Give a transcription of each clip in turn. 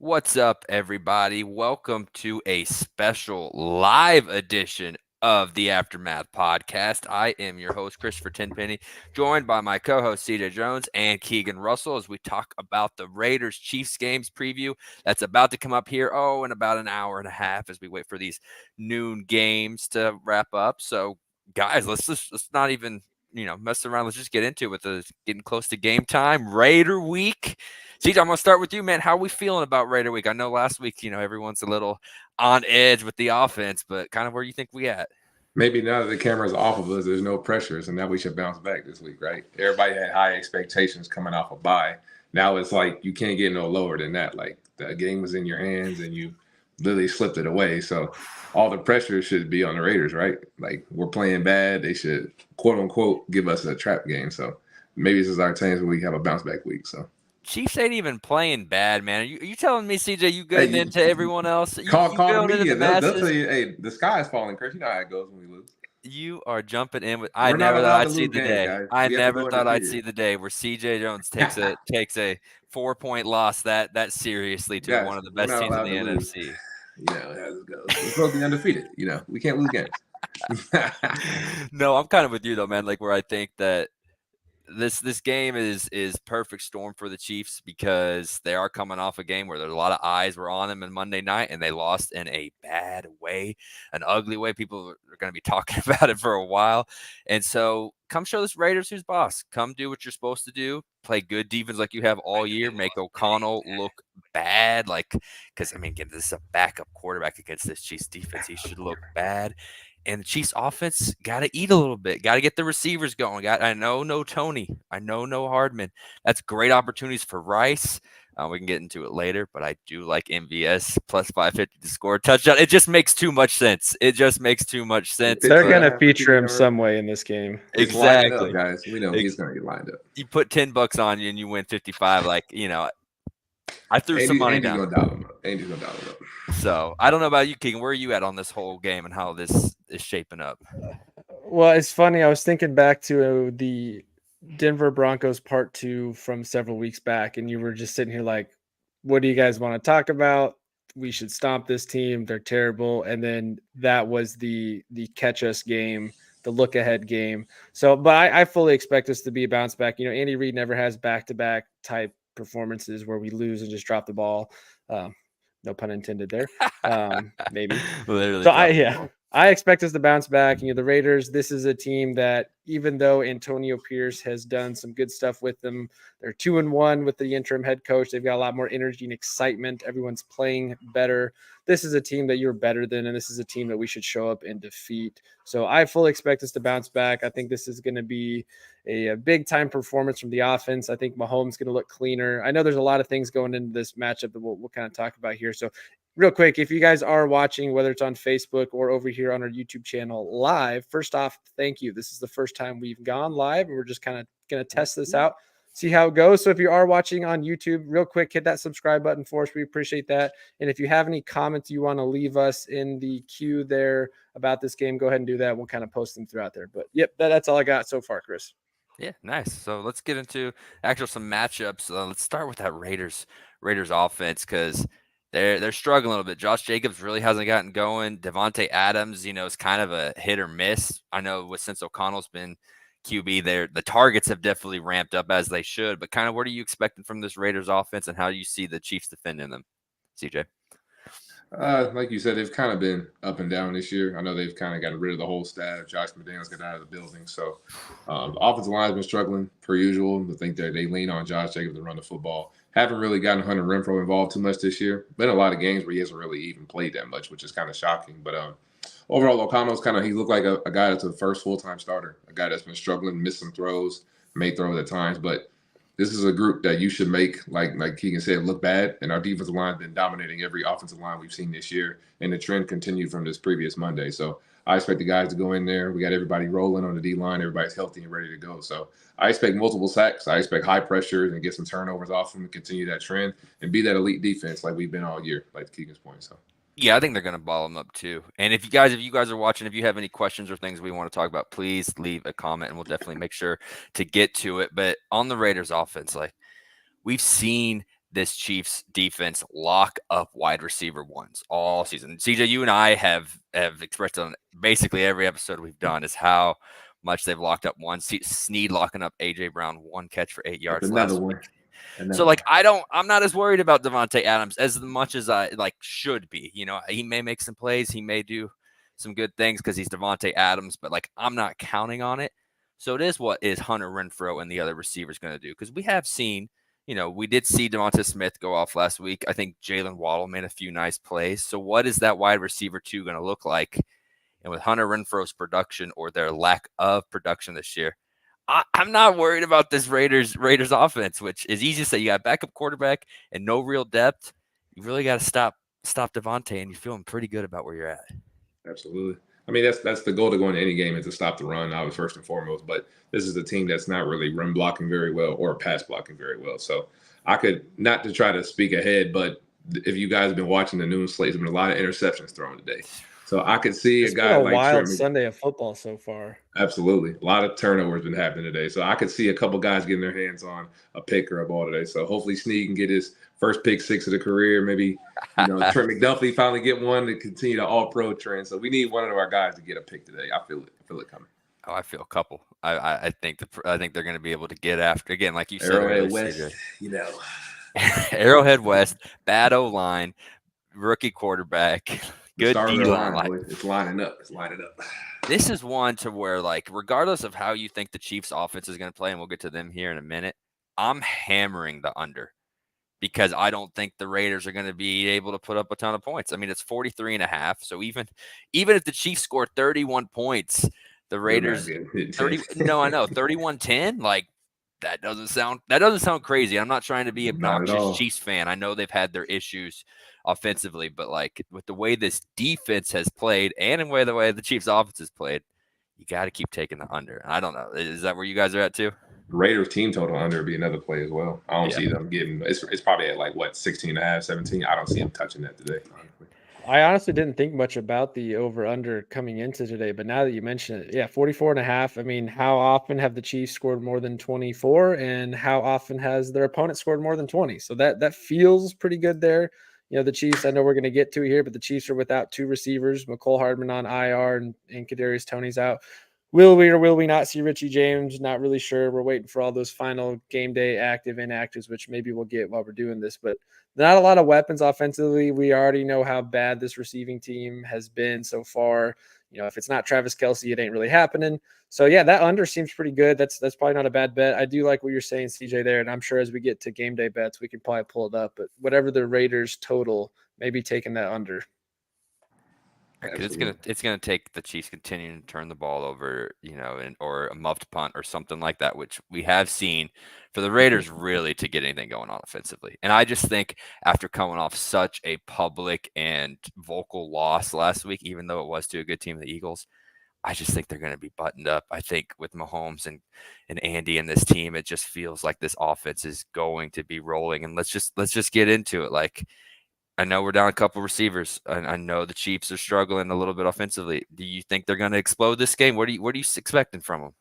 What's up, everybody? Welcome to a special live edition of the Aftermath Podcast. I am your host, Christopher Tenpenny, joined by my co host, CJ Jones and Keegan Russell, as we talk about the Raiders Chiefs games preview that's about to come up here, in about an hour and a half as we wait for these noon games to wrap up. So, guys, let's not even mess around. Let's just get into it with the getting close to game time. Raider week. CJ, I'm gonna start with you, man. How are we feeling about Raider week? I know last week, everyone's a little on edge with the offense, but kind of where you think we at? Maybe now that the camera's off of us, there's no pressure, so now we should bounce back this week, right? Everybody had high expectations coming off a bye. Now it's like you can't get no lower than that. Like the game was in your hands and you literally slipped it away. So all the pressure should be on the Raiders, right? Like we're playing bad. They should quote unquote give us a trap game. So maybe this is our chance where we have a bounce back week. So Chiefs ain't even playing bad, man. Are you telling me, CJ, you hey, going into everyone else? You call the going into the media. They'll tell masses? you, hey, the sky is falling, Chris. You know how it goes when we lose. You are jumping in with. I We're not never thought allowed to I'd see lose the games, day. guys. I We have to never go thought I'd see undefeated. the day where CJ Jones takes a 4-point loss that seriously to Guys, one of the we're best not teams in allowed the to lose. NFC. You know how this goes. We're supposed to be undefeated. We can't lose games. No, I'm kind of with you though, man. Like where I think that this game is perfect storm for the Chiefs because they are coming off a game where there's a lot of eyes were on them on Monday night and they lost in a bad way, an ugly way. People are going to be talking about it for a while. And so come show this Raiders who's boss. Come do what you're supposed to do. Play good defense like you have all year. Make O'Connell look bad. Because, I mean, again, this is a backup quarterback against this Chiefs defense. He should look bad. And the Chiefs offense got to eat a little bit. Got to get the receivers going. I know no Tony. I know no Hardman. That's great opportunities for Rice. We can get into it later, but I do like MVS plus 550 to score a touchdown. It just makes too much sense. It just makes too much sense. They're Pittsburgh going to have a feature him PPR. some way in this game. It's lining up, Exactly. guys. We know he's going to get lined up. You put $10 on you and you win 55. I threw some money Andy's down. going to dial him up. Andy's going to dial him up. So I don't know about you, Keegan. Where are you at on this whole game and how this is shaping up? Well, it's funny. I was thinking back to the Denver Broncos part 2 from several weeks back, and you were just sitting here like, what do you guys want to talk about? We should stomp this team. They're terrible. And then that was the catch us game, the look ahead game. So, but I fully expect us to be a bounce back. Andy Reid never has back-to-back type performances where we lose and just drop the ball. No pun intended there. Maybe. Literally. So I expect us to bounce back. The Raiders, this is a team that even though Antonio Pierece has done some good stuff with them, they're 2-1 with the interim head coach. They've got a lot more energy and excitement. Everyone's playing better. This is a team that you're better than, and this is a team that we should show up and defeat. So I fully expect us to bounce back. I think this is going to be a big time performance from the offense. I think Mahomes is going to look cleaner. I know there's a lot of things going into this matchup that we'll kind of talk about here. So real quick, if you guys are watching, whether it's on Facebook or over here on our YouTube channel live, first off, thank you. This is the first time we've gone live, and we're just kind of going to test this out, see how it goes. So if you are watching on YouTube, real quick, hit that subscribe button for us. We appreciate that. And if you have any comments you want to leave us in the queue there about this game, go ahead and do that. We'll kind of post them throughout there. But yep, that's all I got so far, Chris. Yeah, nice. So let's get into some matchups. Let's start with that Raiders offense because they're struggling a little bit. Josh Jacobs really hasn't gotten going. Devontae Adams, is kind of a hit or miss. I know since O'Connell's been QB there, the targets have definitely ramped up as they should. But kind of what are you expecting from this Raiders offense, and how do you see the Chiefs defending them, CJ? Like you said, they've kind of been up and down this year. I know they've kind of gotten rid of the whole staff. Josh McDaniels got out of the building. So the offensive line has been struggling per usual. I think they lean on Josh Jacobs to run the football. Haven't really gotten Hunter Renfrow involved too much this year. Been a lot of games where he hasn't really even played that much, which is kind of shocking. But overall, O'Connell's he looked like a guy that's a first full-time starter, a guy that's been struggling, missed some throws, made throws at times. But this is a group that you should make, like Keegan said, look bad. And our defensive line has been dominating every offensive line we've seen this year. And the trend continued from this previous Monday. So I expect the guys to go in there. We got everybody rolling on the D-line. Everybody's healthy and ready to go. So I expect multiple sacks. I expect high pressure and get some turnovers off them and continue that trend and be that elite defense like we've been all year, like Keegan's point. So. Yeah, I think they're going to ball them up too. And if you guys are watching, if you have any questions or things we want to talk about, please leave a comment and we'll definitely make sure to get to it. But on the Raiders offense, we've seen this Chiefs defense lock up wide receiver ones all season. CJ, you and I have expressed on basically every episode we've done is how much they've locked up one. Snead locking up AJ Brown, 1 catch for 8 yards Another last one. week. So like I'm not as worried about Devontae Adams as much as I like should be. You know, he may make some plays, he may do some good things because he's Devontae Adams, but like I'm not counting on it. So it is what is Hunter Renfrow and the other receivers going to do? Because we have seen, you know, we did see Devonta Smith go off last week. I think Jalen Waddle made a few nice plays. So what is that wide receiver 2 going to look like? And with Hunter Renfrow's production or their lack of production this year, I'm not worried about this Raiders offense, which is easy to say. You got a backup quarterback and no real depth. You really got to stop Devontae, and you're feeling pretty good about where you're at. Absolutely. I mean, that's the goal to go into any game is to stop the run, obviously, first and foremost. But this is a team that's not really run blocking very well or pass blocking very well. So I could, not to try to speak ahead, but if you guys have been watching the noon slate, there's been a lot of interceptions thrown today. So I could see It's a guy been a like wild Trent Sunday of football so far. Absolutely. A lot of turnovers been happening today. So I could see a couple guys getting their hands on a pick or a ball today. So hopefully Snead can get his first pick 6 of the career. Maybe, you know, Trent McDuffie finally get one to continue the all-pro trend. So we need one of our guys to get a pick today. I feel it coming. Oh, I feel a couple. I think they're going to be able to get after, again, like you said. Arrowhead West, you know. Arrowhead West, bad O-line, rookie quarterback. Good D-line. It's lining up. This is one to where, like, regardless of how you think the Chiefs' offense is going to play, and we'll get to them here in a minute, I'm hammering the under because I don't think the Raiders are going to be able to put up a ton of points. I mean, it's 43.5. So even if the Chiefs score 31 points, the Raiders 31-10, like that doesn't sound crazy. I'm not trying to be obnoxious Chiefs fan. I know they've had their issues offensively, but like with the way this defense has played and the way the Chiefs offense has played, you got to keep taking the under. I don't know. Is that where you guys are at too? Raiders team total under would be another play as well. I don't see them getting it's probably at like what 16.5, 17. I don't see them touching that today, honestly. I honestly didn't think much about the over-under coming into today, but now that you mention it, 44.5. I mean, how often have the Chiefs scored more than 24, and how often has their opponent scored more than 20? So that feels pretty good there. You know, the Chiefs, I know we're going to get to here, but the Chiefs are without 2 receivers, McCole Hardman on IR and Kadarius Toney's out. Will we or will we not see Richie James? Not really sure. We're waiting for all those final game day active inactives, which maybe we'll get while we're doing this. But not a lot of weapons offensively. We already know how bad this receiving team has been so far. You know, if it's not Travis Kelce, it ain't really happening. So, yeah, that under seems pretty good. That's probably not a bad bet. I do like what you're saying, CJ, there. And I'm sure as we get to game day bets, we can probably pull it up. But whatever the Raiders total, maybe taking that under. Because it's gonna take the Chiefs continuing to turn the ball over, you know, or a muffed punt or something like that, which we have seen for the Raiders really to get anything going on offensively. And I just think after coming off such a public and vocal loss last week, even though it was to a good team, the Eagles, I just think they're going to be buttoned up. I think with Mahomes and Andy and this team, it just feels like this offense is going to be rolling. And let's just get into it. Like, I know we're down a couple receivers. I know the Chiefs are struggling a little bit offensively. Do you think they're going to explode this game? What are you expecting from them?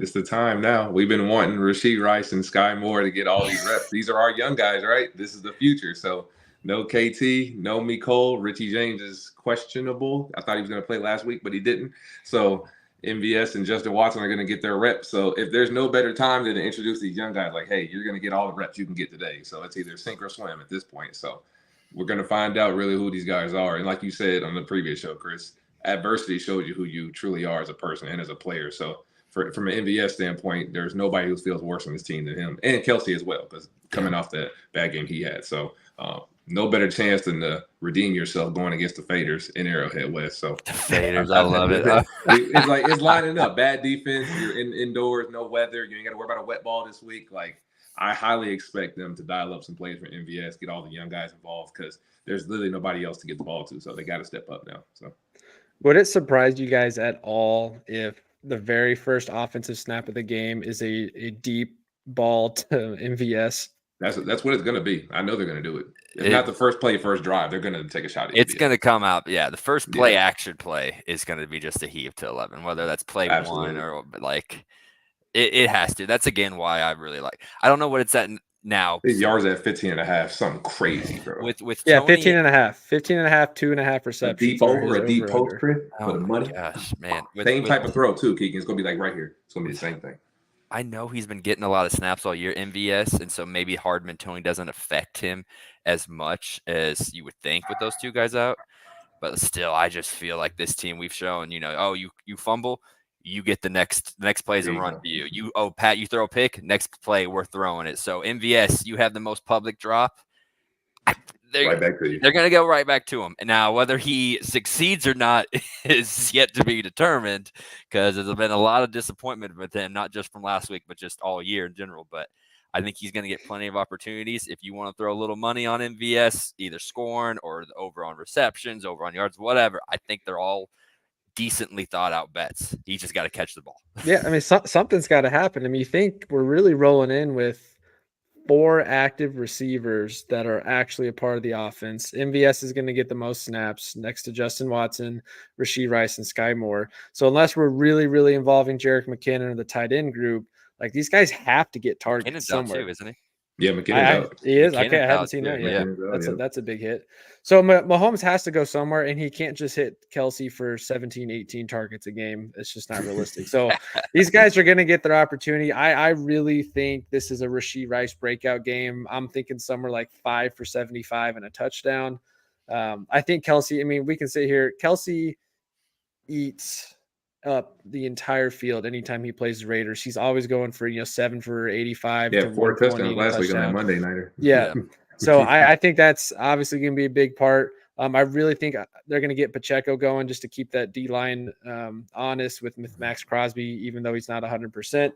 It's the time now. We've been wanting Rashee Rice and Sky Moore to get all these reps. These are our young guys, right? This is the future. So no KT, no Mecole. Richie James is questionable. I thought he was going to play last week, but he didn't. So MVS and Justin Watson are going to get their reps. So if there's no better time than to introduce these young guys, like, hey, you're going to get all the reps you can get today. So it's either sink or swim at this point. So we're going to find out really who these guys are. And like you said on the previous show, Chris, adversity shows you who you truly are as a person and as a player. So from an MVS standpoint, there's nobody who feels worse on this team than him, and Kelce as well, because coming off that bad game he had. So no better chance than to redeem yourself going against the Faders in Arrowhead West. So the Faders, I love it. It's lining up. Bad defense. You're indoors, no weather. You ain't got to worry about a wet ball this week. Like, I highly expect them to dial up some plays for MVS, get all the young guys involved, because there's literally nobody else to get the ball to. So they got to step up now. So would it surprise you guys at all if the very first offensive snap of the game is a deep ball to MVS? That's what it's going to be. I know they're going to do it. If not the first play, first drive, they're going to take a shot at It's going to come out. Yeah, the first play action play is going to be just a heave to 11, whether that's play one or like it has to. That's again why I really like. I don't know what it's at Now, His yards at 15.5, something crazy, bro. with Yeah, Tony, 15 and a half, 2.5 A receptions. deep over, a deep post, under. Chris, for oh the my money. gosh, man, Same type of throw too, Keegan. It's gonna be like right here. It's gonna be the same thing. I know he's been getting a lot of snaps all year, MVS, and so maybe Hardman Tony doesn't affect him as much as you would think with those two guys out. But still, I just feel like this team we've shown, oh, you fumble, you get the next play is a There you run go. for you. Pat, you throw a pick, next play we're throwing it. So MVS, you have the most public drop. Right back to you. They're going to go right back to him. And now, whether he succeeds or not is yet to be determined, because there's been a lot of disappointment with him, not just from last week, but just all year in general. But I think he's going to get plenty of opportunities. If you want to throw a little money on MVS, either scoring or over on receptions, over on yards, whatever, I think they're all decently thought out bets. He just got to catch the ball. Yeah, I mean, something's got to happen. I mean, you think we're really rolling in with 4 active receivers that are actually a part of the offense. MVS is going to get the most snaps next to Justin Watson, Rashee Rice, and Sky Moore. So unless we're really, really involving Jerick McKinnon or the tight end group, like these guys have to get targets McKinnon's somewhere. Out too, isn't he? Yeah, McKinnon's out. He is. I McKinnon's haven't out, seen yeah, that yet. McKinnon's out, That's a big hit. So Mahomes has to go somewhere, and he can't just hit Kelsey for 17, 18 targets a game. It's just not realistic. So these guys are going to get their opportunity. I really think this is a Rashee Rice breakout game. I'm thinking somewhere like 5 for 75 and a touchdown. I think Kelsey, I mean, we can sit here. Kelsey eats up the entire field anytime he plays the Raiders. He's always going for 7 for 85 Yeah, to 4 120 touchdowns last week on that Monday nighter. Yeah. So I think that's obviously going to be a big part. I really think they're going to get Pacheco going just to keep that D line honest with Max Crosby, even though he's not 100%.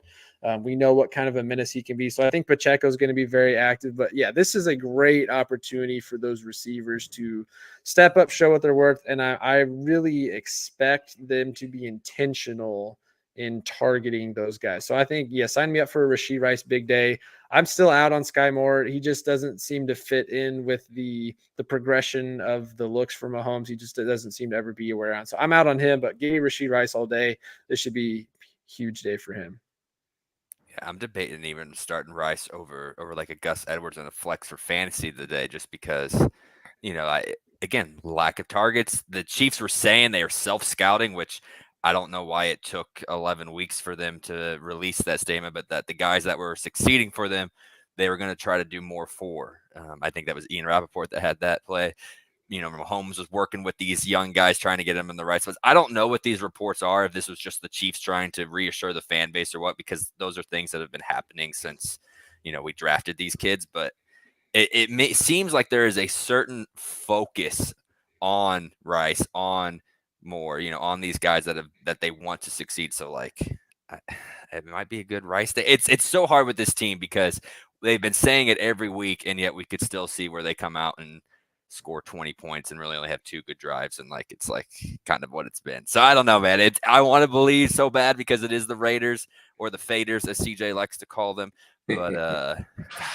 We know what kind of a menace he can be. So I think Pacheco is going to be very active. But yeah, this is a great opportunity for those receivers to step up, show what they're worth. And I really expect them to be intentional in targeting those guys. So I think, yeah, sign me up for a Rashee Rice big day. I'm still out on Sky Moore. He just doesn't seem to fit in with the progression of the looks for Mahomes. He just doesn't seem to ever be aware on. So I'm out on him, but give me Rashee Rice all day. This should be a huge day for him. Yeah, I'm debating even starting Rice over like a Gus Edwards and a flex for fantasy today, just because, again, lack of targets. The Chiefs were saying they are self-scouting, which I don't know why it took 11 weeks for them to release that statement, but that the guys that were succeeding for them, they were going to try to do more for. I think that was Ian Rappaport that had that play. Mahomes was working with these young guys trying to get them in the right spots. I don't know what these reports are, if this was just the Chiefs trying to reassure the fan base or what, because those are things that have been happening since, we drafted these kids. But it seems like there is a certain focus on Rice, on Moore, on these guys that they want to succeed. So it might be a good Rice day. It's so hard with this team because they've been saying it every week, and yet we could still see where they come out and score 20 points and really only have 2 good drives, and it's kind of what it's been. So I don't know, man. I want to believe so bad because it is the Raiders, or the Faders, as CJ likes to call them. But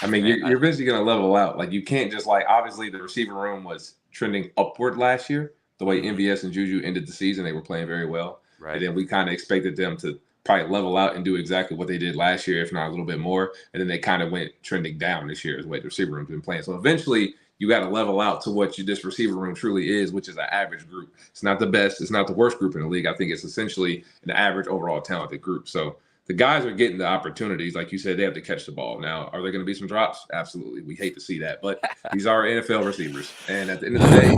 I mean, you're eventually going to level out. Like, you can't just obviously the receiver room was trending upward last year. The way MVS and Juju ended the season, they were playing very well. Right. And then we kind of expected them to probably level out and do exactly what they did last year, if not a little bit more. And then they kind of went trending down this year, is the way the receiver room's been playing. So eventually, you got to level out to what this receiver room truly is, which is an average group. It's not the best. It's not the worst group in the league. I think it's essentially an average overall talented group. So the guys are getting the opportunities. Like you said, they have to catch the ball. Now, are there going to be some drops? Absolutely. We hate to see that. But these are NFL receivers. And at the end of the day,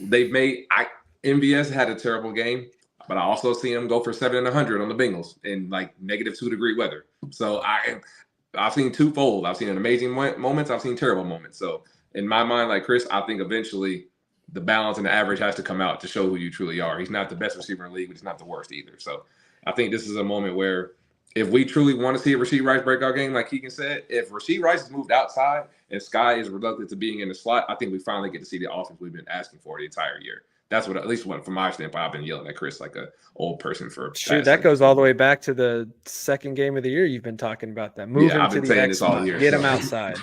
they've made MVS had a terrible game, but I also seen him go for 7 and 100 on the Bengals in -2-degree weather. So I've seen twofold. I've seen amazing moments. I've seen terrible moments. So in my mind, like Chris, I think eventually the balance and the average has to come out to show who you truly are. He's not the best receiver in the league, but he's not the worst either. So I think this is a moment where if we truly want to see a Rashee Rice breakout game, like Keegan said, if Rashee Rice is moved outside and Sky is reluctant to being in the slot, I think we finally get to see the offense we've been asking for the entire year. That's what, at least from my standpoint, I've been yelling at Chris like an old person for. Sure, that goes all the way back to the second game of the year. You've been talking about that. Move him to the X spot. Get him outside.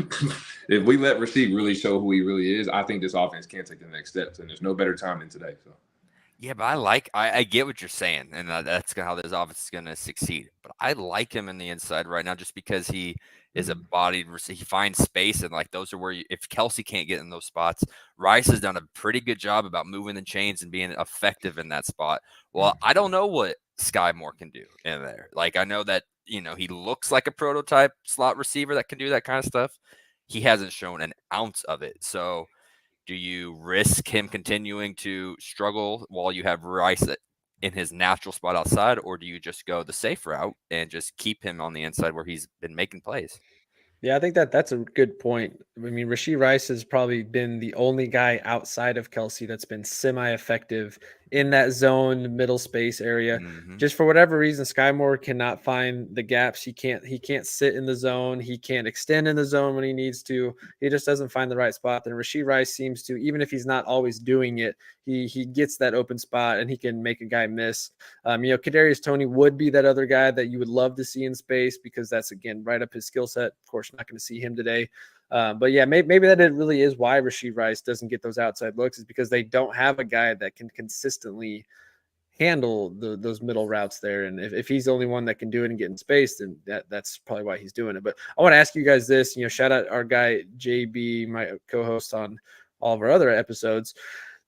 If we let Rashee really show who he really is, I think this offense can take the next steps, and there's no better time than today. So. Yeah, but I get what you're saying, and that's how this offense is going to succeed. But I like him in the inside right now just because he is a bodied receiver. He finds space, and like those are where if Kelsey can't get in those spots, Rice has done a pretty good job about moving the chains and being effective in that spot. Well, I don't know what Sky Moore can do in there. Like I know that he looks like a prototype slot receiver that can do that kind of stuff. He hasn't shown an ounce of it. So do you risk him continuing to struggle while you have Rice in his natural spot outside, or do you just go the safe route and just keep him on the inside where he's been making plays? Yeah, I think that's a good point. I mean, Rashee Rice has probably been the only guy outside of Kelsey that's been semi-effective in that zone middle space area. Mm-hmm. Just for whatever reason, Sky Moore cannot find the gaps. He can't sit in the zone. He can't extend in the zone when he needs to. He just doesn't find the right spot. Then Rashee Rice seems to, even if he's not always doing it, he gets that open spot and he can make a guy miss. Kadarius Toney would be that other guy that you would love to see in space because that's again right up his skill set. Of course, not going to see him today. But yeah, maybe that it really is why Rashee Rice doesn't get those outside looks is because they don't have a guy that can consistently handle those middle routes there. And if he's the only one that can do it and get in space, then that's probably why he's doing it. But I want to ask you guys this, shout out our guy, JB, my co-host on all of our other episodes.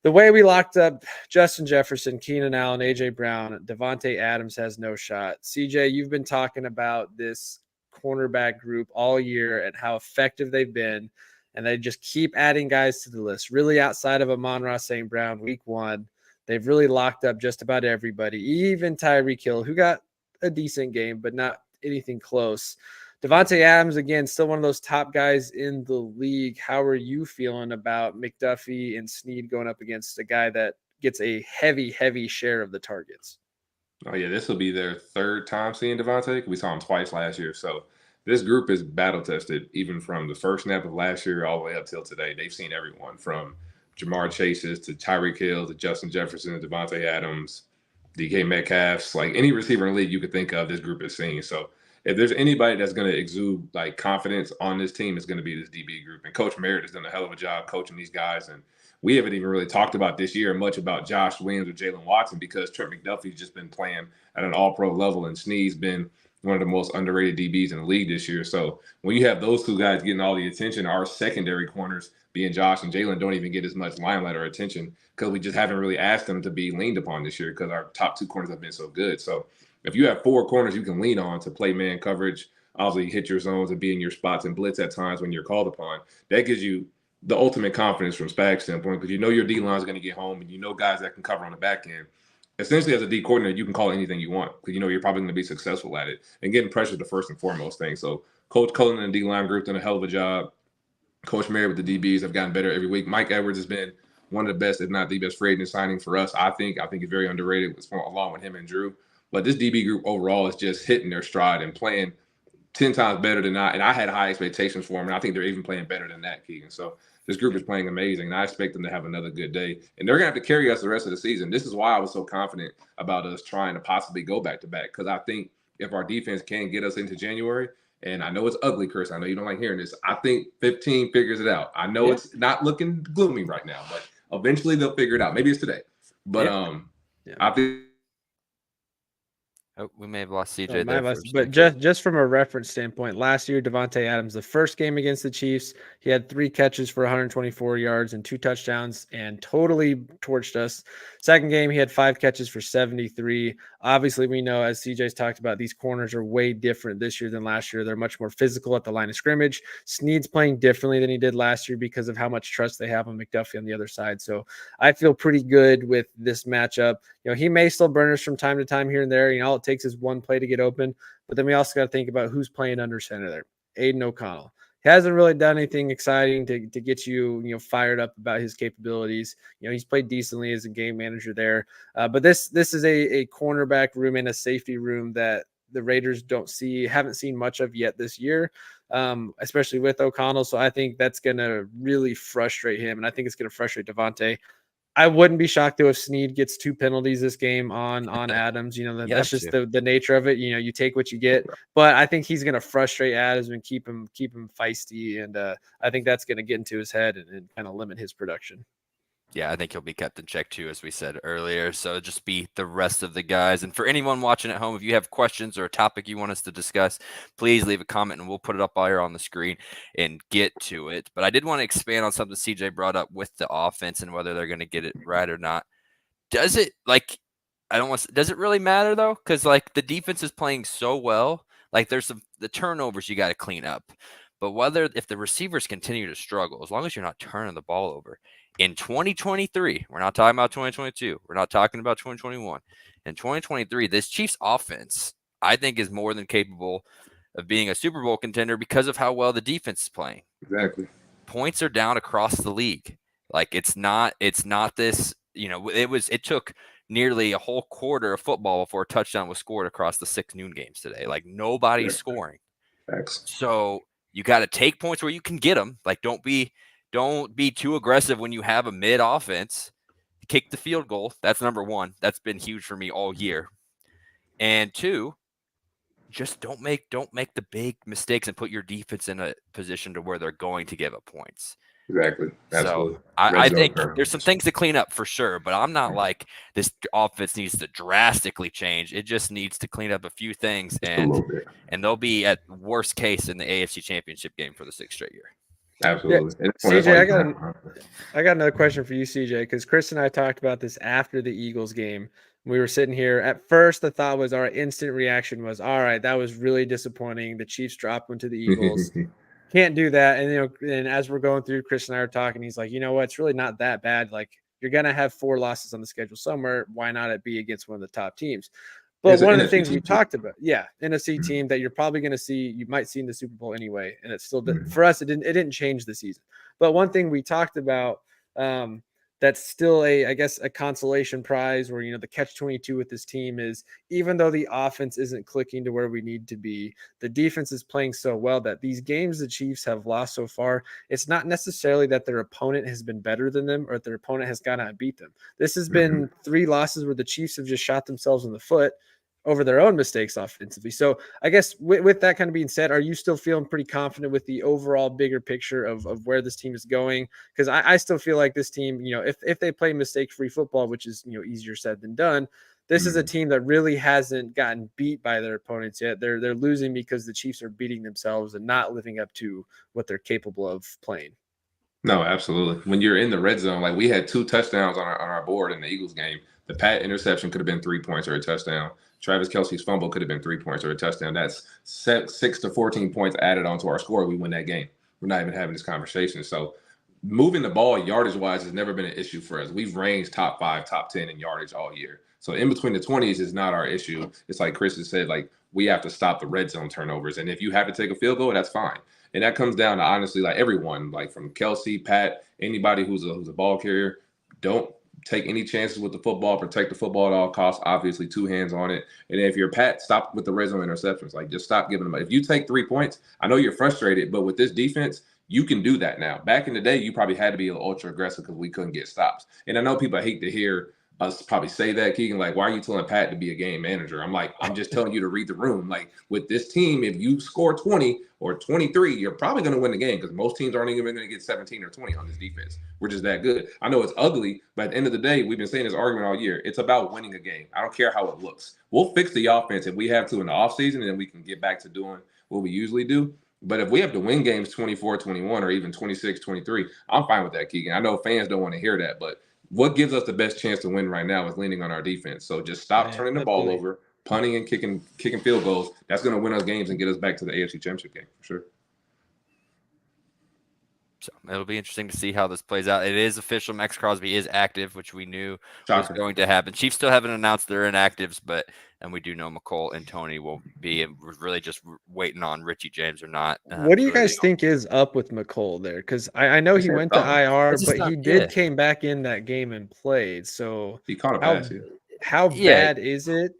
The way we locked up Justin Jefferson, Keenan Allen, AJ Brown, Devontae Adams has no shot. CJ, you've been talking about this cornerback group all year and how effective they've been, and they just keep adding guys to the list. Really, outside of Amon-Ra St. Brown week 1, they've really locked up just about everybody, even Tyreek Hill, who got a decent game, but not anything close. Devontae Adams, again, still one of those top guys in the league. How are you feeling about McDuffie and Snead going up against a guy that gets a heavy, heavy share of the targets? Oh, yeah, this will be their third time seeing Devontae. We saw him twice last year. So this group is battle-tested, even from the first snap of last year all the way up till today. They've seen everyone from Jamar Chases to Tyreek Hill to Justin Jefferson to Devontae Adams, DK Metcalfs. Like any receiver in the league you could think of, this group is seeing. So if there's anybody that's going to exude like confidence on this team, it's going to be this DB group. And Coach Merritt has done a hell of a job coaching these guys. And we haven't even really talked about this year much about Josh Williams or Jalen Watson because Trent McDuffie's just been playing at an all-pro level, and Snead's been one of the most underrated DBs in the league this year. So when you have those two guys getting all the attention, our secondary corners being Josh and Jalen don't even get as much limelight or attention because we just haven't really asked them to be leaned upon this year because our top two corners have been so good. So if you have 4 corners you can lean on to play man coverage, obviously hit your zones and be in your spots and blitz at times when you're called upon, that gives you the ultimate confidence from Spags standpoint because your D line is going to get home and guys that can cover on the back end. Essentially, as a D coordinator, you can call anything you want because you're probably going to be successful at it. And getting pressure is the first and foremost thing. So Coach Cullen and the D-line group done a hell of a job. Coach Merritt with the DBs have gotten better every week. Mike Edwards has been one of the best, if not the best, free agent signing for us. I think he's very underrated along with him and Drew. But this DB group overall is just hitting their stride and playing 10 times better than I. And I had high expectations for them, and I think they're even playing better than that, Keegan. So this group is playing amazing, and I expect them to have another good day. And they're going to have to carry us the rest of the season. This is why I was so confident about us trying to possibly go back-to-back, because I think if our defense can get us into January, and I know it's ugly, Chris, I know you don't like hearing this, I think 15 figures it out. I know It's not looking gloomy right now, but eventually they'll figure it out. Maybe it's today. But I think – we may have lost CJ there. But just from a reference standpoint, last year, Devontae Adams, the first game against the Chiefs, he had 3 catches for 124 yards and 2 touchdowns and totally torched us. Second game, he had 5 catches for 73. Obviously, we know, as CJ's talked about, these corners are way different this year than last year. They're much more physical at the line of scrimmage. Snead's playing differently than he did last year because of how much trust they have on McDuffie on the other side. So I feel pretty good with this matchup. He may still burn us from time to time here and there. All it takes is one play to get open. But then we also got to think about who's playing under center there. Aiden O'Connell. He hasn't really done anything exciting to get you, fired up about his capabilities. He's played decently as a game manager there. But this is a cornerback room and a safety room that the Raiders haven't seen much of yet this year, especially with O'Connell. So I think that's going to really frustrate him. And I think it's going to frustrate Devontae. I wouldn't be shocked though if Snead gets 2 penalties this game on Adams. That's just the nature of it. You take what you get. But I think he's going to frustrate Adams and keep him feisty, and I think that's going to get into his head and kind of limit his production. Yeah, I think he'll be kept in check too, as we said earlier. So just be the rest of the guys. And for anyone watching at home, if you have questions or a topic you want us to discuss, please leave a comment and we'll put it up here on the screen and get to it. But I did want to expand on something CJ brought up with the offense and whether they're going to get it right or not. Does it does it really matter though? Because like the defense is playing so well. Like there's the turnovers you got to clean up. But if the receivers continue to struggle, as long as you're not turning the ball over, in 2023, we're not talking about 2022. We're not talking about 2021. In 2023, this Chiefs offense, I think, is more than capable of being a Super Bowl contender because of how well the defense is playing. Exactly. Points are down across the league. Like it's not this, it took nearly a whole quarter of football before a touchdown was scored across the 6 noon games today. Like nobody's scoring. Thanks. So you got to take points where you can get them. Like don't be too aggressive when you have a mid offense. Kick the field goal. That's number 1. That's been huge for me all year. And 2, just don't make the big mistakes and put your defense in a position to where they're going to give up points. Exactly. Absolutely. So I think there's some things to clean up for sure, but I'm not like this offense needs to drastically change. It just needs to clean up a few things, and they'll be at worst case in the AFC Championship game for the 6th straight year. Absolutely. Yeah. CJ, I got another question for you, CJ, because Chris and I talked about this after the Eagles game. We were sitting here. At first, the thought was our instant reaction was, all right, that was really disappointing. The Chiefs dropped one to the Eagles. Can't do that. And, and as we're going through, Chris and I are talking, he's like, you know what? It's really not that bad. Like, you're going to have 4 losses on the schedule somewhere. Why not it be against one of the top teams? But one of the things we talked about, NFC team that you're probably going to see, you might see in the Super Bowl anyway. And it's still, for us, it didn't change the season. But one thing we talked about, that's still a consolation prize, or the catch-22 with this team is, even though the offense isn't clicking to where we need to be, the defense is playing so well that these games the Chiefs have lost so far, it's not necessarily that their opponent has been better than them or that their opponent has gone out and beat them. This has been 3 losses where the Chiefs have just shot themselves in the foot over their own mistakes offensively. So I guess with that kind of being said, are you still feeling pretty confident with the overall bigger picture of where this team is going? Because I still feel like this team, if they play mistake-free football, which is, easier said than done, this is a team that really hasn't gotten beat by their opponents yet. They're losing because the Chiefs are beating themselves and not living up to what they're capable of playing. No, absolutely. When you're in the red zone, like we had 2 touchdowns on our board in the Eagles game. The Pat interception could have been 3 points or a touchdown. Travis Kelce's fumble could have been 3 points or a touchdown. That's 6 to 14 points added onto our score. We win that game. We're not even having this conversation. So moving the ball yardage-wise has never been an issue for us. We've ranged top 5, top 10 in yardage all year. So in between the 20s is not our issue. It's like Chris has said, like we have to stop the red zone turnovers. And if you have to take a field goal, that's fine. And that comes down to, honestly, like everyone, like from Kelce, Pat, anybody who's a ball carrier, don't take any chances with the football, protect the football at all costs, obviously 2 hands on it. And if you're Pat, stop with the red zone interceptions. Like just stop giving them. If you take 3 points, I know you're frustrated, but with this defense, you can do that now. Back in the day, you probably had to be ultra aggressive because we couldn't get stops. And I know people hate to hear us probably say that, Keegan, like, why are you telling Pat to be a game manager? I'm like, I'm just telling you to read the room. Like with this team, if you score 20 or 23, you're probably going to win the game because most teams aren't even going to get 17 or 20 on this defense. We're just that good. I know it's ugly, but at the end of the day, we've been saying this argument all year. It's about winning a game. I don't care how it looks. We'll fix the offense if we have to in the offseason, and then we can get back to doing what we usually do. But if we have to win games 24-21 or even 26-23, I'm fine with that, Keegan. I know fans don't want to hear that, but what gives us the best chance to win right now is leaning on our defense. So just stop turning the ball over, punting and kicking field goals. That's going to win us games and get us back to the AFC Championship game for sure. So it'll be interesting to see how this plays out. It is official. Max Crosby is active, which we knew was going to happen. Chiefs still haven't announced they're inactives, and we do know McCole and Tony will be. And we're really just waiting on Richie James or not. What do you guys think is up with McCole there? Because I know he went to IR, but he did came back in that game and played. So he caught a pass. How bad is it?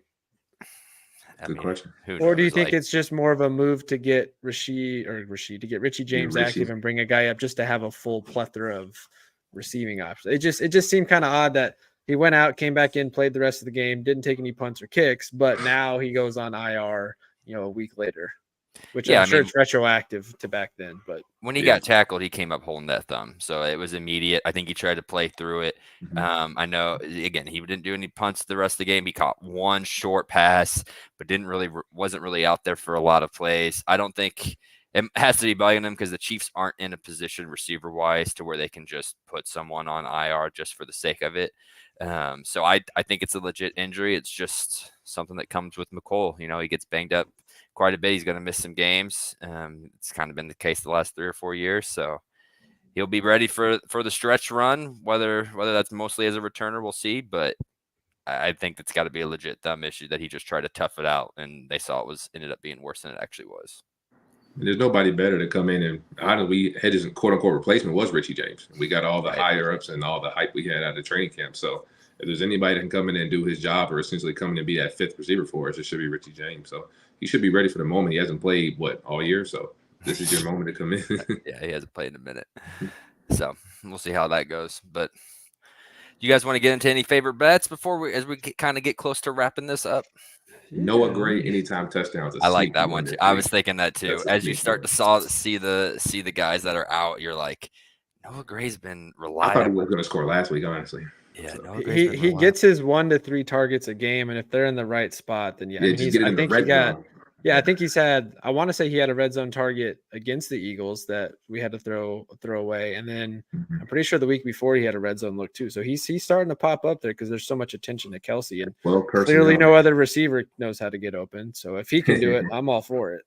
Good question. Or do you think it's just more of a move to get Richie James active and bring a guy up just to have a full plethora of receiving options? It just seemed kind of odd that he went out, came back in, played the rest of the game, didn't take any punts or kicks, but now he goes on IR, a week later. which Yeah, I'm I sure mean, it's retroactive to back then. But when he Yeah. got tackled, he came up holding that thumb, so it was immediate. I think he tried to play through it. I know, again, he didn't do any punts the rest of the game. He caught one short pass, but wasn't really out there for a lot of plays. I don't think it has to be bugging him because the Chiefs aren't in a position receiver-wise to where they can just put someone on IR just for the sake of it. So I think it's a legit injury. It's just something that comes with McColl. You know, he gets banged up quite a bit. He's going to miss some games. It's kind of been the case the last 3 or 4 years. So he'll be ready for the stretch run. Whether that's mostly as a returner, we'll see. But I think it's got to be a legit thumb issue that he just tried to tough it out, and they saw ended up being worse than it actually was. There's nobody better to come in and Hedges' quote unquote replacement was Richie James. We got all the higher ups and all the hype we had out of training camp. So if there's anybody that can come in and do his job or essentially come in and be that fifth receiver for us, it should be Richie James. So he should be ready for the moment. He hasn't played all year, so this is your moment to come in. Yeah, he hasn't played in a minute. So we'll see how that goes. But you guys want to get into any favorite bets as we kind of get close to wrapping this up? Noah Gray anytime touchdowns. I like that one too. I was thinking that too. As you start to see the guys that are out, you're like, Noah Gray's been reliable. I thought he was going to score last week, honestly. Yeah, so. Noah Gray's he gets his 1 to 3 targets a game, and if they're in the right spot, then I think he's had. I want to say he had a red zone target against the Eagles that we had to throw away, and then I'm pretty sure the week before he had a red zone look too. So he's starting to pop up there because there's so much attention to Kelsey, and clearly no other receiver knows how to get open. So if he can do it, I'm all for it.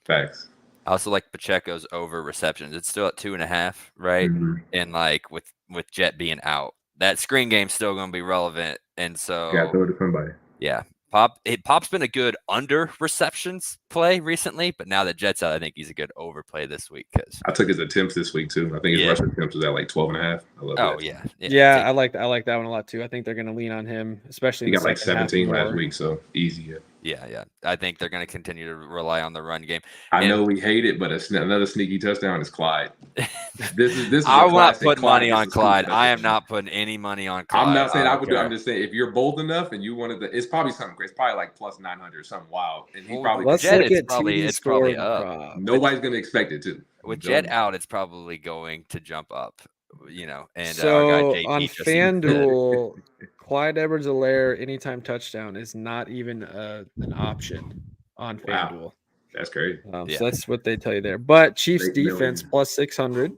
Facts. I also like Pacheco's over receptions. It's still at 2.5, right? And like with Jet being out, that screen game's still going to be relevant, and so got to throw it to somebody. Yeah. Pop's been a good under receptions play recently, but now that Jet's out, I think he's a good overplay this week. I took his attempts this week too. I think his rushing attempts was at like 12.5. I love that. Yeah. I like that one a lot too. I think they're going to lean on him, especially. He got like 17 last week, so easy. Yeah. I think they're going to continue to rely on the run game. I know we hate it, but another sneaky touchdown is Clyde. This is I'm not putting money on Clyde. I am not putting any money on Clyde. I'm not saying I would do. I'm just saying if you're bold enough and you wanted to, it's probably something great. It's probably like plus 900 or something wild. And he probably it's probably up. Nobody's going to expect it to. With Jet out, it's probably going to jump up. And so our guy JP on FanDuel, Clyde Edwards-Helaire anytime touchdown is not even an option on FanDuel. Wow. That's crazy. So that's what they tell you there. But Chiefs defense plus 600.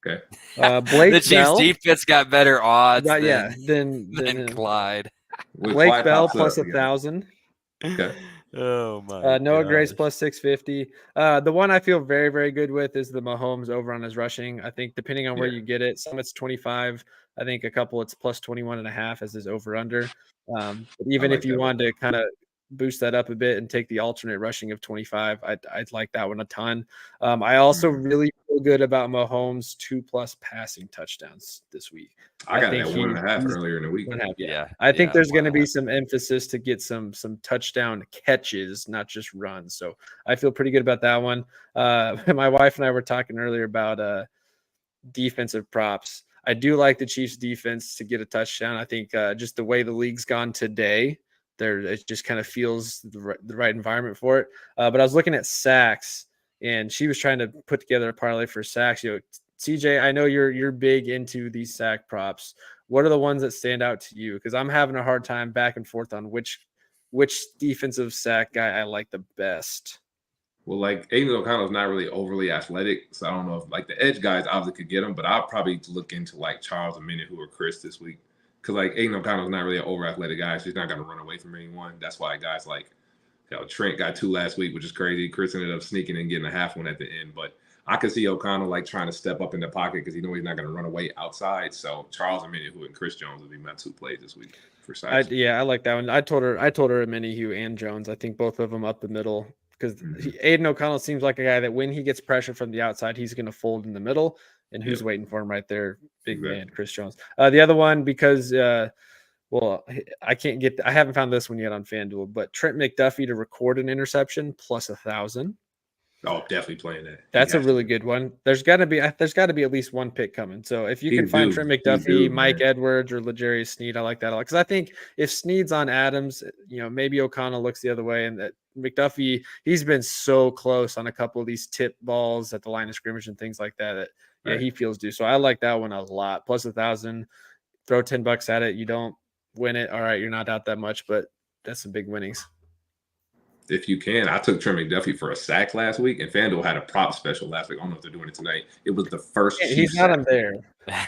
Okay. Blake the Chiefs defense got better odds than Clyde. With Blake Clyde Bell plus 1,000. Okay. Oh my. Noah Grace plus 650. The one I feel very, very good with is the Mahomes over on his rushing. I think depending on where you get it, some it's 25. I think a couple it's plus 21.5 as his over under. But even if you wanted to kind of boost that up a bit and take the alternate rushing of 25, I'd like that one a ton. I also really feel good about Mahomes 2+ passing touchdowns this week. I got that 1.5 earlier in the week. I think there's going to be some emphasis to get some touchdown catches, not just runs. So I feel pretty good about that one. My wife and I were talking earlier about defensive props. I do like the Chiefs defense to get a touchdown. I think just the way the league's gone today, it just kind of feels the right environment for it. But I was looking at sacks, and she was trying to put together a parlay for sacks. CJ, I know you're big into these sack props. What are the ones that stand out to you? Because I'm having a hard time back and forth on which defensive sack guy I like the best. Well, like Aiden O'Connell's not really overly athletic, so I don't know if like the edge guys obviously could get him, but I'll probably look into like Charles Omenihu or Chris this week. Because like Aiden O'Connell's not really an over athletic guy. So he's not going to run away from anyone. That's why guys like Trent got 2 last week, which is crazy. Chris ended up sneaking and getting a half one at the end. But I could see O'Connell like trying to step up in the pocket because he's not going to run away outside. So Charles Omenihu and Chris Jones will be my 2 plays this week for sacks. I like that one. I told her Omenihu and Jones. I think both of them up the middle because Aiden O'Connell seems like a guy that when he gets pressure from the outside, he's going to fold in the middle. And who's waiting for him right there? Big man, Chris Jones. The other one, because, I haven't found this one yet on FanDuel, but Trent McDuffie to record an interception plus 1,000. Oh, definitely playing that. That's a really good one. There's got to be at least one pick coming. So if you can find Trent McDuffie, Mike Edwards, or L'Jarius Sneed, I like that a lot. Because I think if Sneed's on Adams, maybe O'Connell looks the other way, and that McDuffie, he's been so close on a couple of these tip balls at the line of scrimmage and things like that. Yeah, he feels due. So I like that one a lot. Plus 1,000, throw $10 at it. You don't win it. All right, you're not out that much, but that's some big winnings. If you can, I took Trent McDuffie for a sack last week, and FanDuel had a prop special last week. I don't know if they're doing it tonight. It was the first. He's not on there.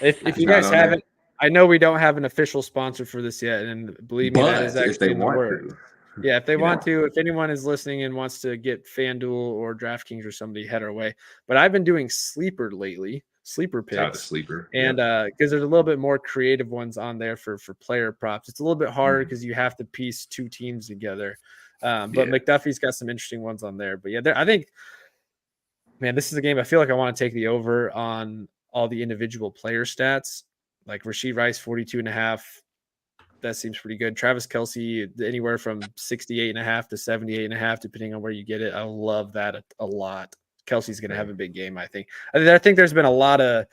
If you guys haven't, I know we don't have an official sponsor for this yet, and believe me, that is actually in the works. Yeah, if they want to, if anyone is listening and wants to get FanDuel or DraftKings or somebody, head our way. But I've been doing sleeper lately, sleeper picks, sleeper, and because there's a little bit more creative ones on there for player props. It's a little bit harder because you have to piece two teams together. But McDuffie's got some interesting ones on there. But yeah, I think, man, this is a game I feel like I want to take the over on all the individual player stats. Like Rashee Rice, 42.5. That seems pretty good. Travis Kelce, anywhere from 68.5 to 78.5, depending on where you get it. I love that a lot. Kelsey's going to have a big game, I think. I think there's been a lot of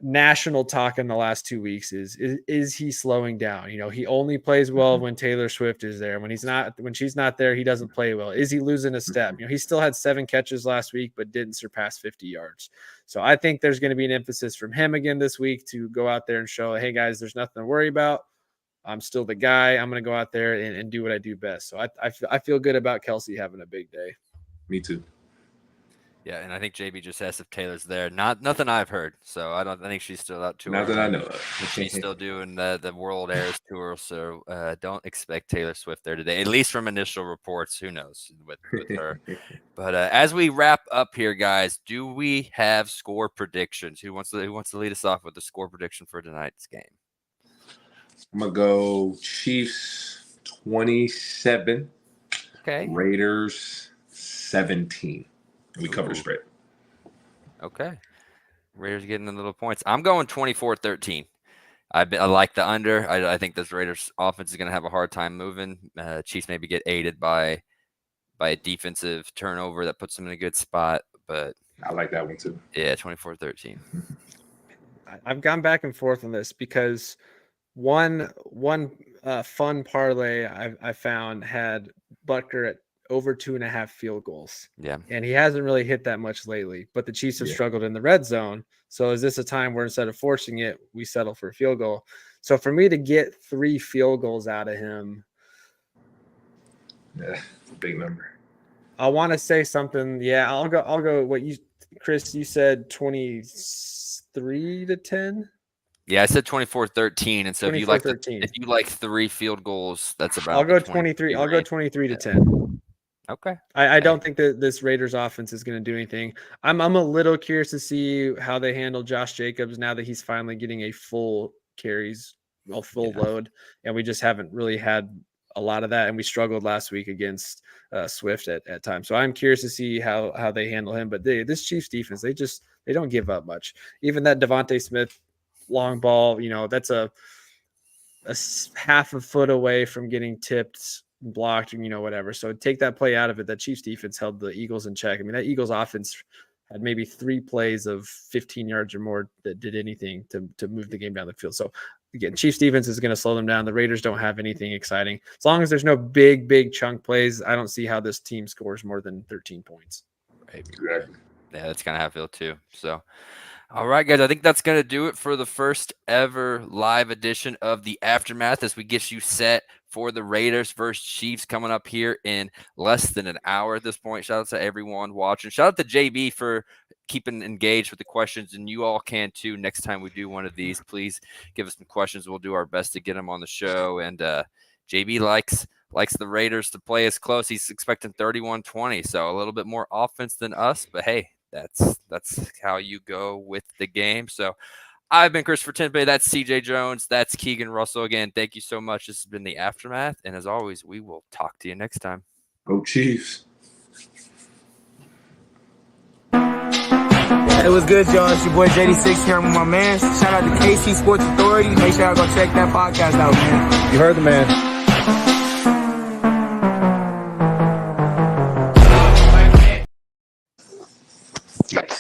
national talk in the last 2 weeks is he slowing down? He only plays well when Taylor Swift is there. When she's not there, he doesn't play well. Is he losing a step? He still had 7 catches last week, but didn't surpass 50 yards. So I think there's going to be an emphasis from him again this week to go out there and show, hey guys, there's nothing to worry about. I'm still the guy. I'm going to go out there and do what I do best. So I feel good about Kelce having a big day. Me too. Yeah, and I think JB just asked if Taylor's there. Nothing I've heard. So I think she's still out touring. Not that I know of. She's still doing the World Airs tour. So don't expect Taylor Swift there today, at least from initial reports. Who knows with her? But as we wrap up here, guys, do we have score predictions? Who wants to lead us off with the score prediction for tonight's game? I'm gonna go Chiefs 27. Okay. Raiders 17. We cover the spread. Okay. Raiders getting the little points. I'm going 24-13. I like the under. I think this Raiders offense is going to have a hard time moving. Chiefs maybe get aided by a defensive turnover that puts them in a good spot. But I like that one too. Yeah, 24-13. I've gone back and forth on this because one fun parlay I found had Butker at over 2.5 field goals. Yeah. And he hasn't really hit that much lately, but the Chiefs have struggled in the red zone. So is this a time where instead of forcing it, we settle for a field goal? So for me to get 3 field goals out of him. Yeah, big number. I want to say something. Yeah, I'll go what Chris, you said 23-10. Yeah, I said 24-13, and so if you like 3 field goals, that's about. I'll go 23. I'll go 23-10. Okay. I don't think that this Raiders offense is going to do anything. I'm a little curious to see how they handle Josh Jacobs now that he's finally getting a full load, and we just haven't really had a lot of that, and we struggled last week against Swift at times. So I'm curious to see how they handle him. But this Chiefs defense, they don't give up much. Even that Devontae Smith long ball, that's a half a foot away from getting tipped, blocked, whatever. So take that play out of it. That Chiefs defense held the Eagles in check. I mean, that Eagles offense had maybe 3 plays of 15 yards or more that did anything to move the game down the field. So again, Chiefs defense is going to slow them down. The Raiders don't have anything exciting. As long as there's no big chunk plays, I don't see how this team scores more than 13 points. Right. Exactly. Yeah, that's kind of how I feel too. So, all right, guys, I think that's going to do it for the first ever live edition of The Aftermath as we get you set for the Raiders versus Chiefs coming up here in less than an hour at this point. Shout out to everyone watching. Shout out to JB for keeping engaged with the questions, and you all can too. Next time we do one of these, please give us some questions. We'll do our best to get them on the show. And JB likes the Raiders to play as close. He's expecting 31-20, so a little bit more offense than us, but hey, that's how you go with the game. So I've been Christopher Tempe. That's CJ Jones. That's Keegan Russell. Again, thank you so much. This has been The Aftermath. And as always, we will talk to you next time. Go Chiefs. Hey, what's good, y'all? It's your boy JD6 here with my man. Shout out to KC Sports Authority. Make sure y'all go check that podcast out, man. You heard the man.